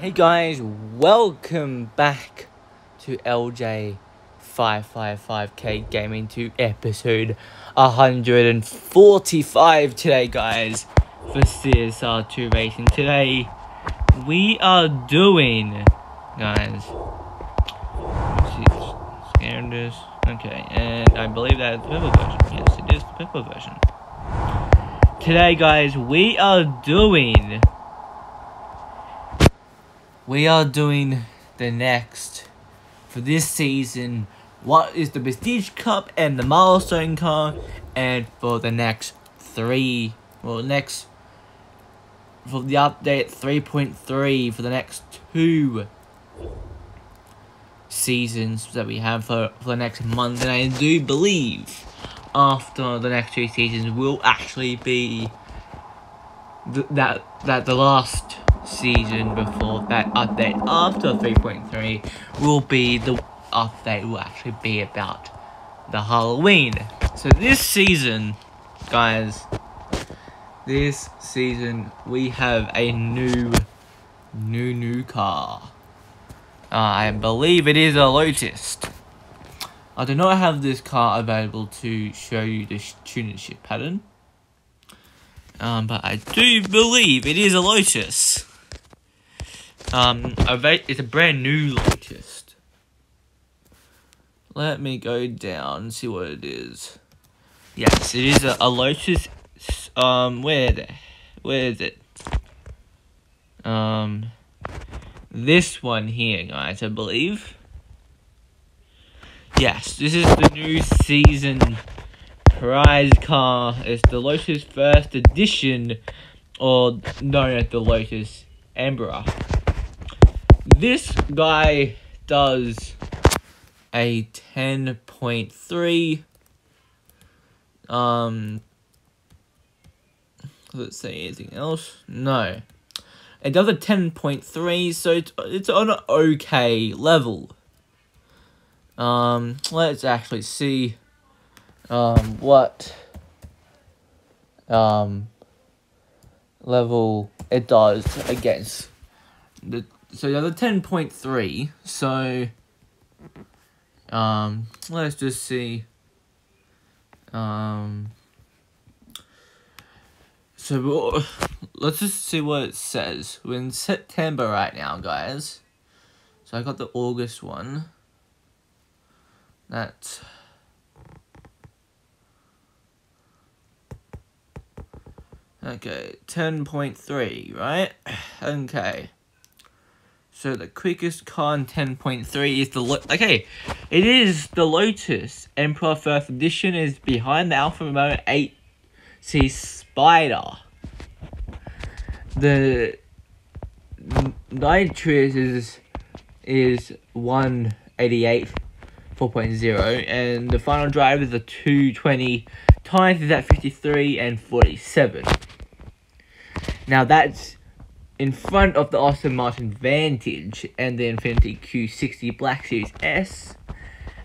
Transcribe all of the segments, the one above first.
Hey guys, welcome back to LJ555K Gaming 2 episode 145 today, guys, for CSR 2 Racing. Today, we are doing, guys, scaring this, okay, and I believe that is the purple version. Yes, it is the purple version. Today, guys, we are doing the next, for this season, what is the Prestige Cup and the Milestone car, and for the next for the update 3.3 for the next 2 seasons that we have for the next month. And I do believe after the next 2 seasons will actually be that the last season before that update after 3.3 will be the update will actually be about the Halloween. So this season, guys, we have a new car. I believe it is a Lotus. I do not have this car available to show you the tunership pattern. But I do believe it is a Lotus. It's a brand new Lotus. Let me go down and see what it is. Yes, it is a Lotus. Where is it? This one here, guys, I believe. Yes, this is the new season prize car. It's the Lotus First Edition, or known as the Lotus Emperor. This guy does a 10.3. Let's see anything else. No, it does a 10.3, so it's on an okay level. Let's actually see what level it does against the. So the other 10.3. So let's just see. So let's just see what it says. We're in September right now, guys. So I got the August one. That's okay, 10.3, right? Okay. So the quickest car in 10.3 is the it is the Lotus Emperor First Edition. Is behind the Alfa Romeo R8 Spider. The nitrous is 188 4.0, and the final drive is a 220. Tires is at 53 and 47. Now that's in front of the Aston Martin Vantage and the Infiniti Q60 Black Series S,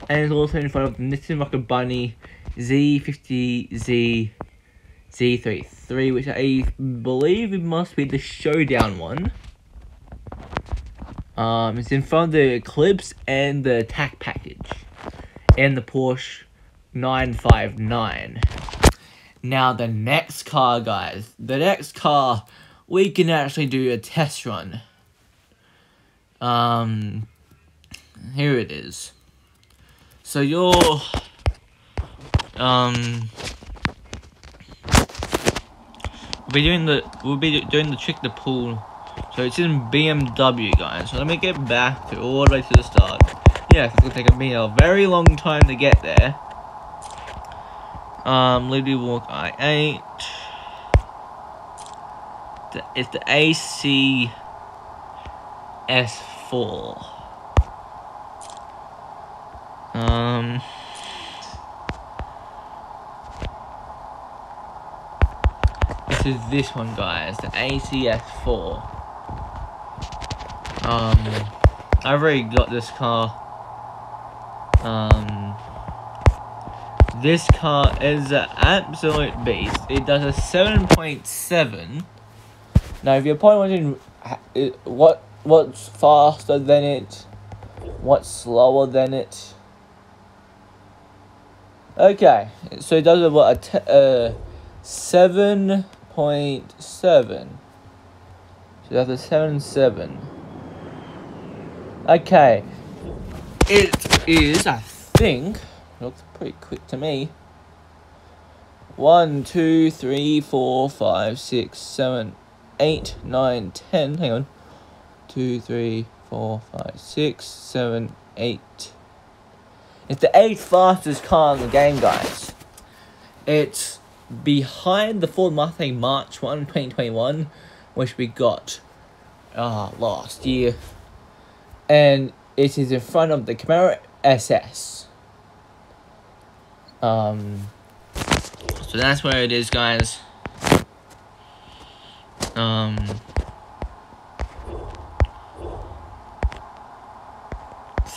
and it's also in front of the Nissan Rocket Bunny Z50Z Z33, which I believe it must be the showdown one. It's in front of the Eclipse and the TAC package, and the Porsche 959. Now the next car, guys, we can actually do a test run. Here it is. So we'll be doing the trick the pool. So it's in BMW, guys. So let me get back to all the way to the start. Yes, it's gonna take me a very long time to get there. Liberty Walk i8. It's the ACS4. This is this one, guys, the ACS4. I've already got this car. This car is an absolute beast. It does a 7.7. Now, if you're probably wondering what what's faster than it, what's slower than it. Okay, so it does about 7.7. So that's a 7.7. Okay, it is, I think, looks pretty quick to me. 1, 2, 3, 4, 5, 6, 7, 8, 9, 10. Hang on. 2, 3, 4, 5, 6, 7, 8. It's the 8th fastest car in the game, guys. It's behind the Ford Mustang March 1, 2021, which we got last year. And it is in front of the Camaro SS. So that's where it is, guys.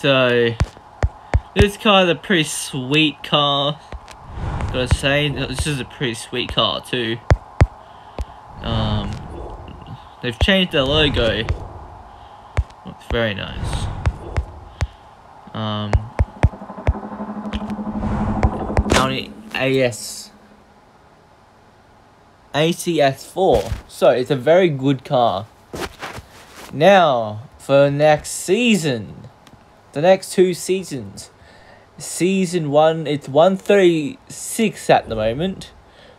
So this car is a pretty sweet car. Gotta say, this is a pretty sweet car too. They've changed the logo. Looks very nice. Audi ACS4. So it's a very good car. Now for next season, the next 2 seasons. Season 1, it's 136 at the moment.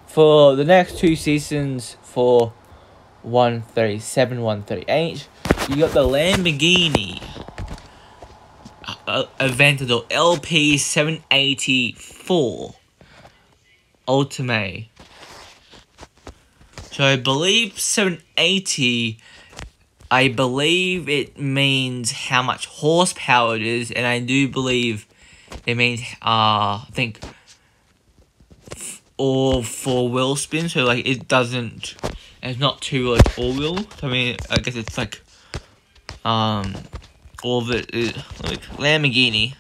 For the next 2 seasons, for 137, 138, you got the Lamborghini Aventador LP 784 Ultimate. So I believe 780, I believe it means how much horsepower it is, and I do believe it means, I think, all 4-wheel spin, so like it's not 2-wheel, it's 4-wheel. I mean, I guess it's like, all of it is like Lamborghini.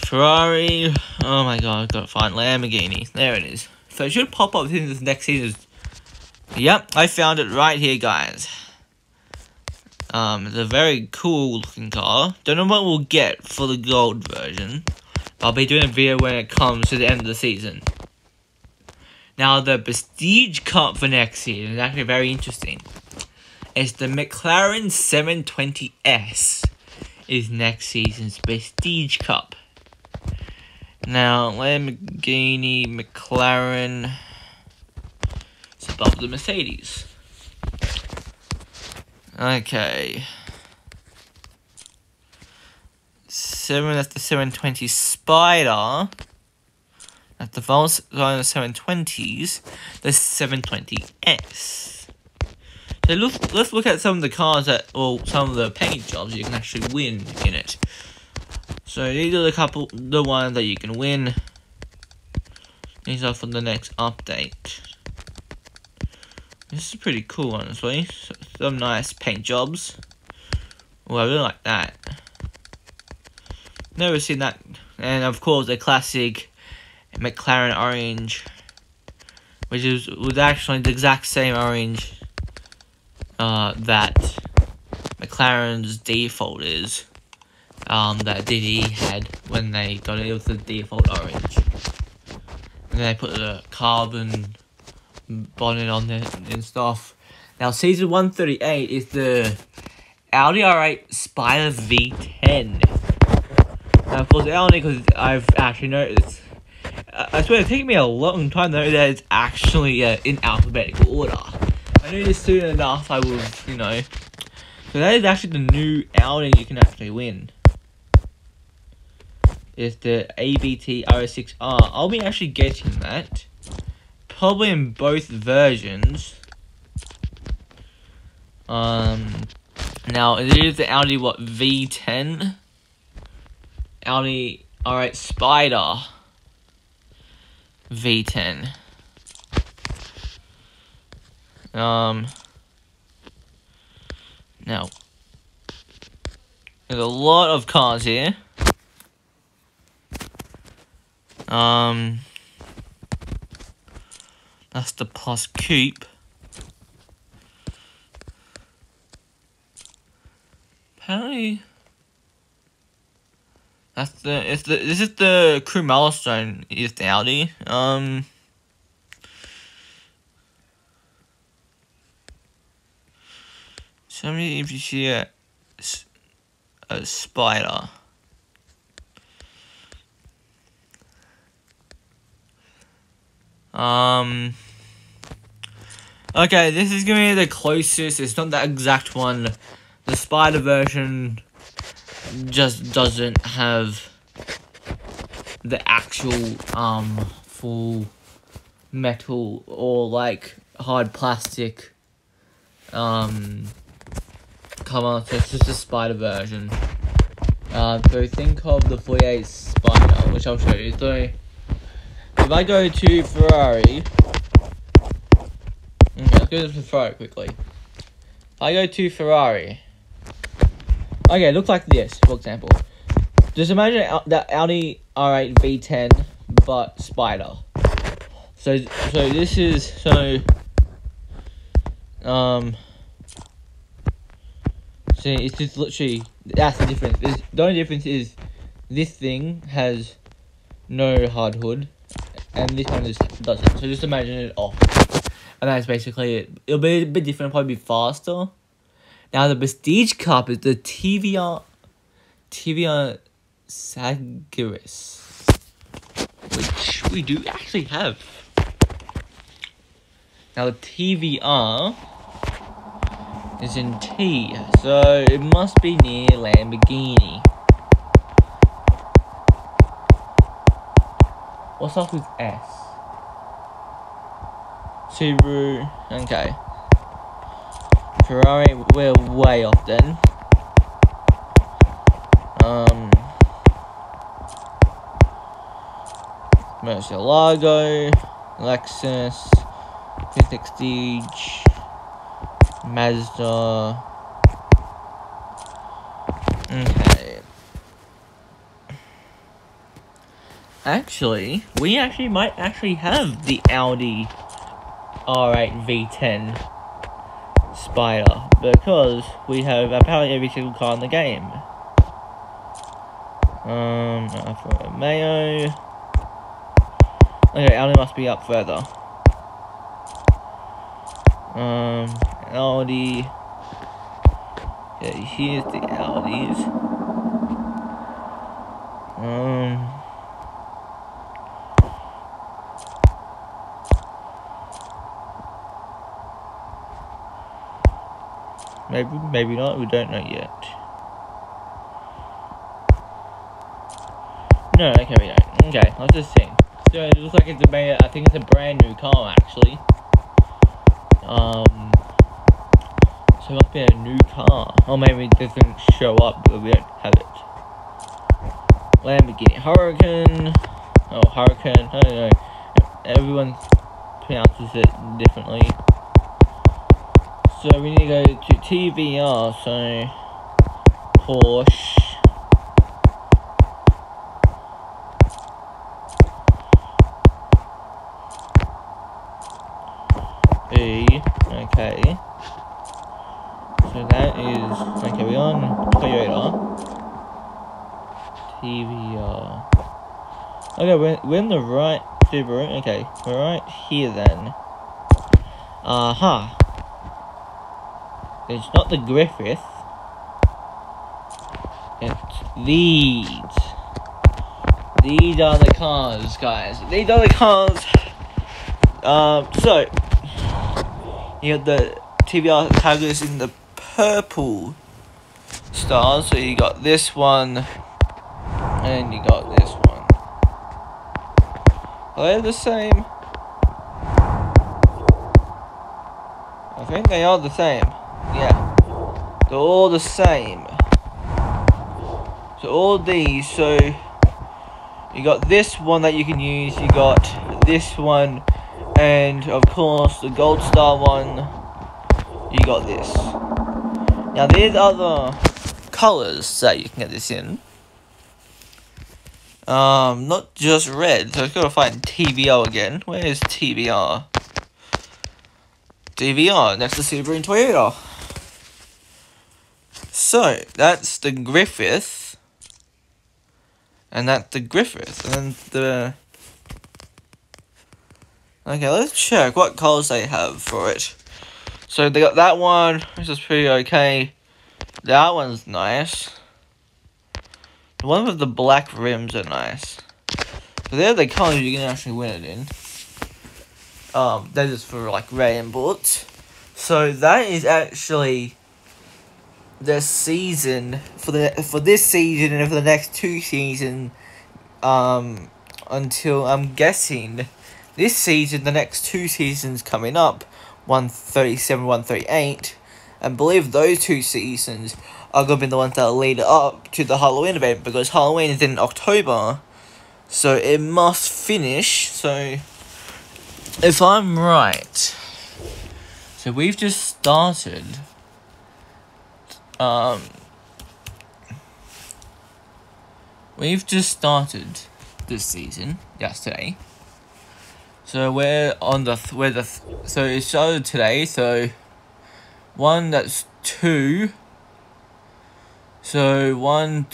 Ferrari, oh my god, I've got to find Lamborghini, there it is. So it should pop up in this next season. Yep, I found it right here, guys. It's a very cool looking car. Don't know what we'll get for the gold version. I'll be doing a video when it comes to the end of the season. Now, the Prestige Cup for next season is actually very interesting. It's the McLaren 720S is next season's Prestige Cup. Now, Lamborghini, McLaren, it's above the Mercedes. Okay. That's the 720 Spider. That's the Volkswagen 720s. The 720S. So let's look at some of the cars some of the paint jobs you can actually win in it. So these are the ones that you can win. These are for the next update. This is pretty cool, honestly. Some nice paint jobs. Oh, I really like that. Never seen that. And of course, the classic McLaren orange, which was actually the exact same orange that McLaren's default is. That DD had when they got it. It was the default orange. And then they put the carbon bonnet on there and stuff. Now, season 138 is the Audi R8 Spider V10. Now, of course, Audi, because I've actually noticed. I swear, it's taking me a long time to know that it's actually in alphabetical order. I knew this soon enough, I would, So that is actually the new Audi you can actually win. It's the ABT R6R. I'll be actually getting that. Probably in both versions. Now it is the Audi V10. Audi R8 Spider V10. Now there's a lot of cars here. That's the Plus Coupe. Apparently, this is the crew milestone. Is the Audi. Show me if you see a spider. Okay, this is gonna be the closest. It's not the exact one. The Spider version just doesn't have the actual full metal or like hard plastic cover. So it's just a Spider version. So think of the 48 Spider, which I'll show you. So if I go to Ferrari, okay, let's go to Ferrari quickly. If I go to Ferrari, okay, it looks like this, for example. Just imagine that Audi R8 V10, but Spider. So this is, see, it's just literally, that's the difference. The only difference is this thing has no hard hood, and this one just doesn't. So just imagine it off. And that's basically it. It'll be a bit different, probably be faster. Now the Prestige Cup is the TBR Sagaris, which we do actually have. Now the TBR is in T, so it must be near Lamborghini. What's up with S? Subaru, okay. Ferrari, we're way off then. Murcielago, Lexus, 360, Mazda. Okay. Actually, we might have the Audi R8 V10 Spider, because we have apparently every single car in the game. Alfa Romeo. Okay, Audi must be up further. Audi. Okay, here's the Audis. Maybe not, we don't know yet. No, okay, we don't. Okay, let's just see. So it looks like it's I think it's a brand new car actually. So it must be a new car. Or maybe it doesn't show up, but we don't have it. Lamborghini Hurricane. Oh, Hurricane, I don't know. Everyone pronounces it differently. So we need to go to TBR, so Porsche. Okay. So that is, okay, we're on Toyota. TBR. Okay, we're in the right Subaru. Okay, we're right here then. It's not the Griffith. It's these. These are the cars, guys. These are the cars. So you got the TBR Sagaris in the purple stars. So you got this one, and you got this one. Are they the same? I think they are the same. Yeah, they're all the same. So all these, so you got this one that you can use, you got this one, and of course the gold star one, you got this. Now there's other colours that you can get this in. Not just red, so I've got to find TBR again. Where is TBR? TBR, next to Subaru and Toyota. So that's the Griffith, and that's the Griffith, and the. Okay, let's check what colours they have for it. So they got that one, which is pretty okay. That one's nice. The one with the black rims are nice. So they're the colours you can actually win it in. That is for like red bullets. So that is actually the season for this season and for the next 2 seasons. Until I'm guessing this season, the next 2 seasons coming up, 137, 138, and believe those 2 seasons are going to be the ones that lead up to the Halloween event, because Halloween is in October, so it must finish. So if I'm right, so we've just started this season yesterday. So we're on so it started today, so 1, that's 2. So 1,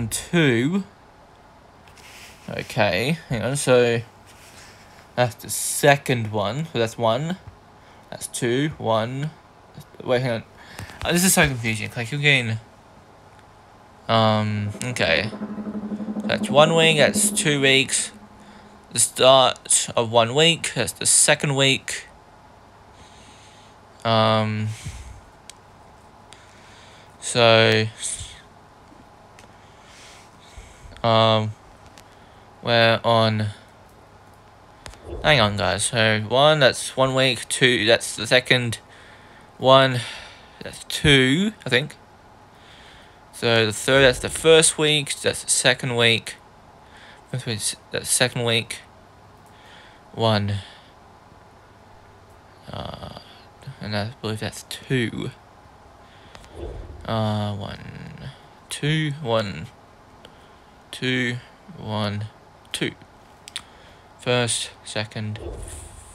2. Okay, hang on, so that's the second one. So that's 1. That's 2, 1. Wait, hang on. Oh, this is so confusing. Like, you're getting. Okay. That's 1 week, that's 2 weeks. The start of 1 week, that's the second week. So we're on. Hang on, guys. So 1, that's 1 week. 2, that's the second. 1, that's 2, I think. So the third, that's the first week. That's the second week. That's the second week. 1. And I believe that's 2. 1, 2, 1, 2, 1, 2. First, second,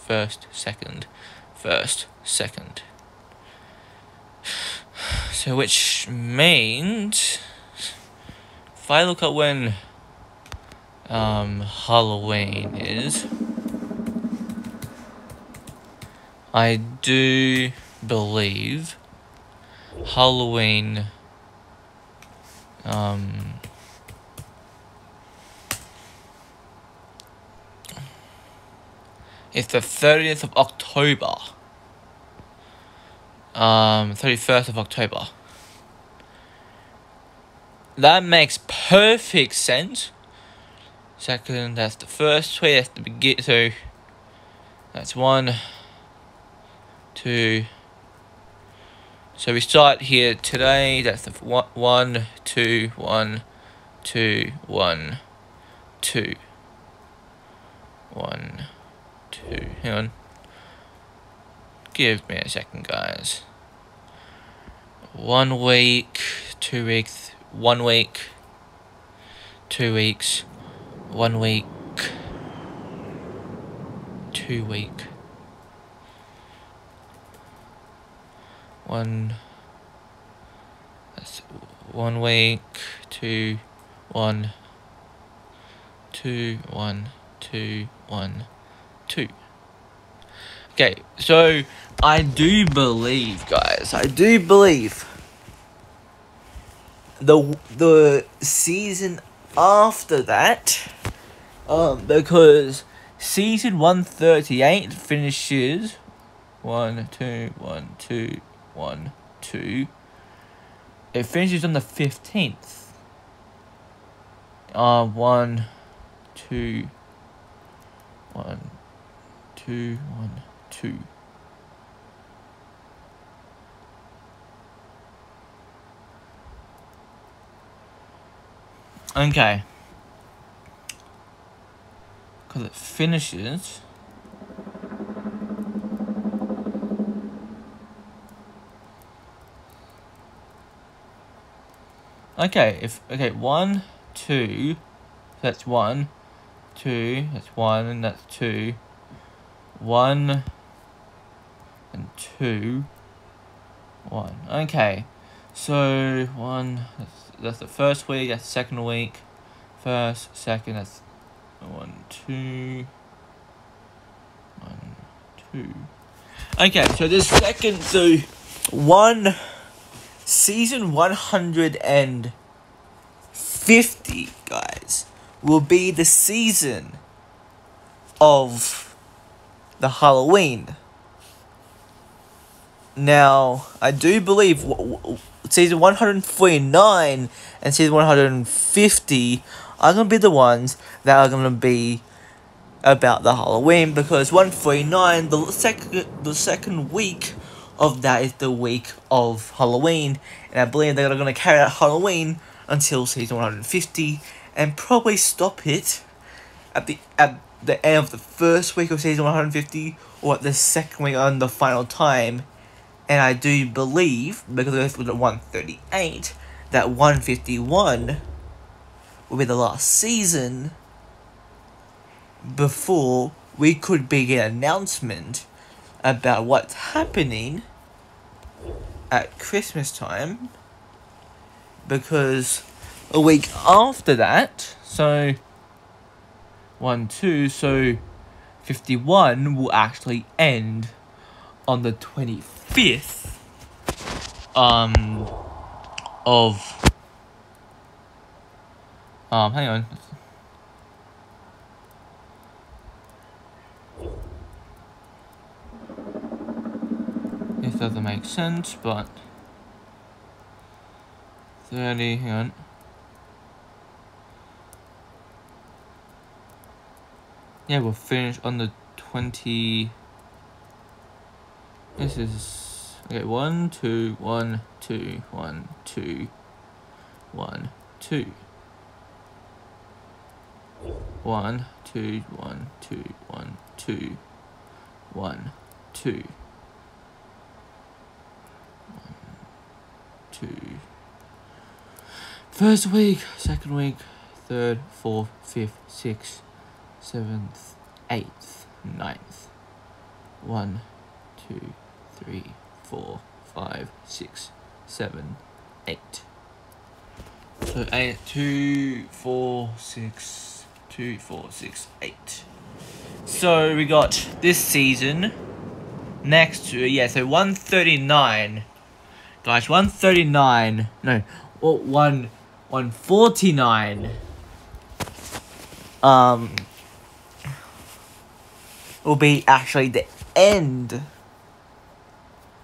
first, second, first, second. So which means, if I look at when Halloween is, I do believe Halloween is the 30th of October. 31st of October. That makes perfect sense. Second, that's the first week, that's the beginning, so that's 1, 2. So we start here today, that's the 1, 2, 1, 2, 1, 2. 1, 2, hang on. Give me a second, guys. 1 week, 2 weeks, 1 week, 2 weeks, 1 week, 2 week, 1. That's 1 week, 2, 1, 2, 1, 2, 1, 2. Okay, so I do believe, guys, the season after that, because season 138 finishes 1, 2, 1, 2, 1, 2. It finishes on the 15th. 1, 2, 1, 2, 1, 2. Okay. Because it finishes. Okay, 1, 2, that's 1, 2, that's 1, and that's 2, 1 and 2, 1. Okay. So, 1, that's the first week, that's the second week. First, second, that's 1, 2. 1, 2. Okay, so the second, so season 150, guys, will be the season of the Halloween. Now, I do believe season 149 and season 150 are going to be the ones that are going to be about the Halloween, because 149, the second week of that is the week of Halloween, and I believe they're going to carry out Halloween until season 150 and probably stop it at the end of the first week of season 150 or at the second week on the final time. And I do believe, because it was at 138, that 151 will be the last season before we could begin an announcement about what's happening at Christmas time. Because a week after that, so 1, 2, so 51 will actually end on the 25th of hang on. This doesn't make sense, but 30, hang on. Yeah, we'll finish on the 20. This is okay. 1, 2, 1, 2, 1, 2, 1, 2. 1, 2, 1, 2, 1, 2, 1, 2. 1, 2. First week, second week, third, fourth, fifth, sixth, seventh, eighth, ninth. 1, 2, 3, 4, 5, 6, 7, 8. So 8, 2, 4, 6, 2, 4, 6, 8. So we got this season next to, yeah, so 139. Guys, 139. No, 149. Will be actually the end.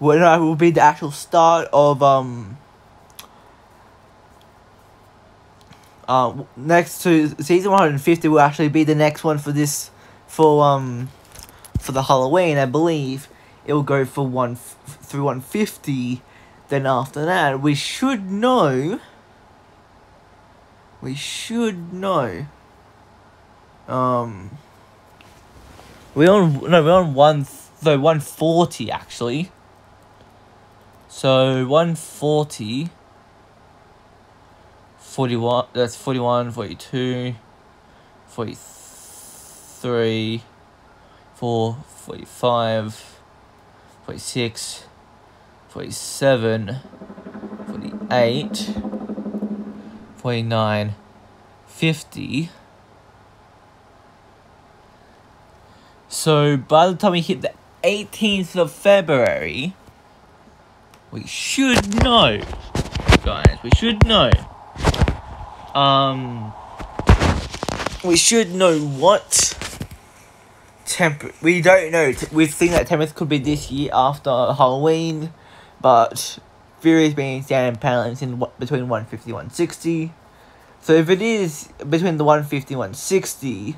Well, no, it will be the actual start of next to season 150 will actually be the next one for this for the Halloween. I believe it will go for through 150. Then after that, we should know. We're on 140 actually. So 140, 41, that's 41, 42, 43, 4, 45, 46, 47, 48, 49, 50. So by the time we hit the 18th of February, we should know, guys. We should know. We should know what we don't know. We think that temperature could be this year after Halloween, but theories being standing balance in between 150 and 160. So if it is between the 150 and 160,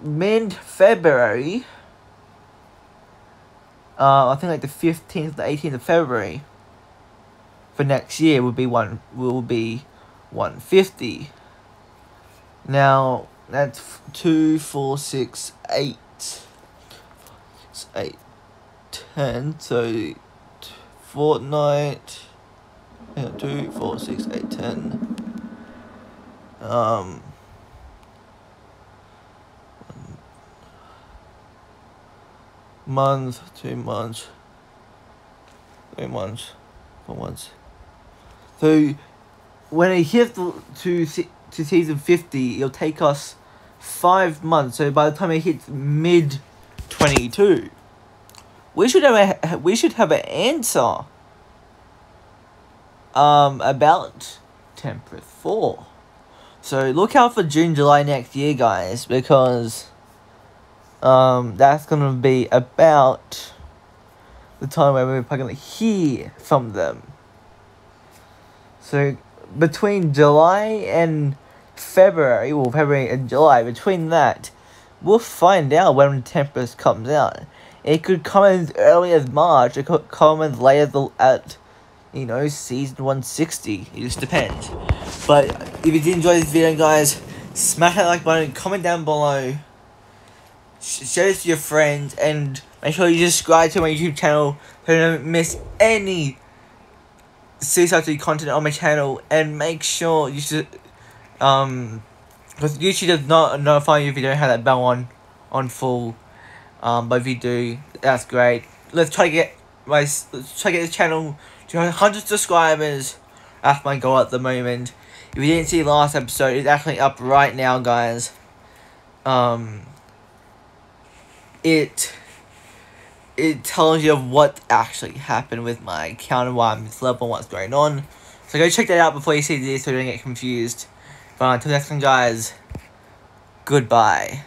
mid-February, I think like the 15th, the 18th of February for next year will be 150. Now that's 2, 4, 6, 8. 8, 10. So fortnight. 2, 4, 6, 8, 10. Month, 2 months. Wait once. So when it hits to season 50, it'll take us 5 months. So by the time it hits mid 22, we should have an answer about Temperate 4. So look out for June, July next year, guys, because that's gonna be about the time where we're probably gonna hear from them. So between July and February, well, February and July, between that, we'll find out when Tempest comes out. It could come as early as March. It could come as late as at season 160. It just depends. But if you did enjoy this video, guys, smash that like button, comment down below, share this to your friends, and make sure you subscribe to my YouTube channel so you don't miss any CSR content on my channel. And make sure you should, because YouTube does not notify you if you don't have that bell on full. But if you do, that's great. Let's try to get this channel to 100 subscribers. That's my goal at the moment. If you didn't see the last episode, it's actually up right now, guys. It tells you what actually happened with my account and why I'm this level and what's going on. So go check that out before you see this so you don't get confused. But until next time, guys, goodbye.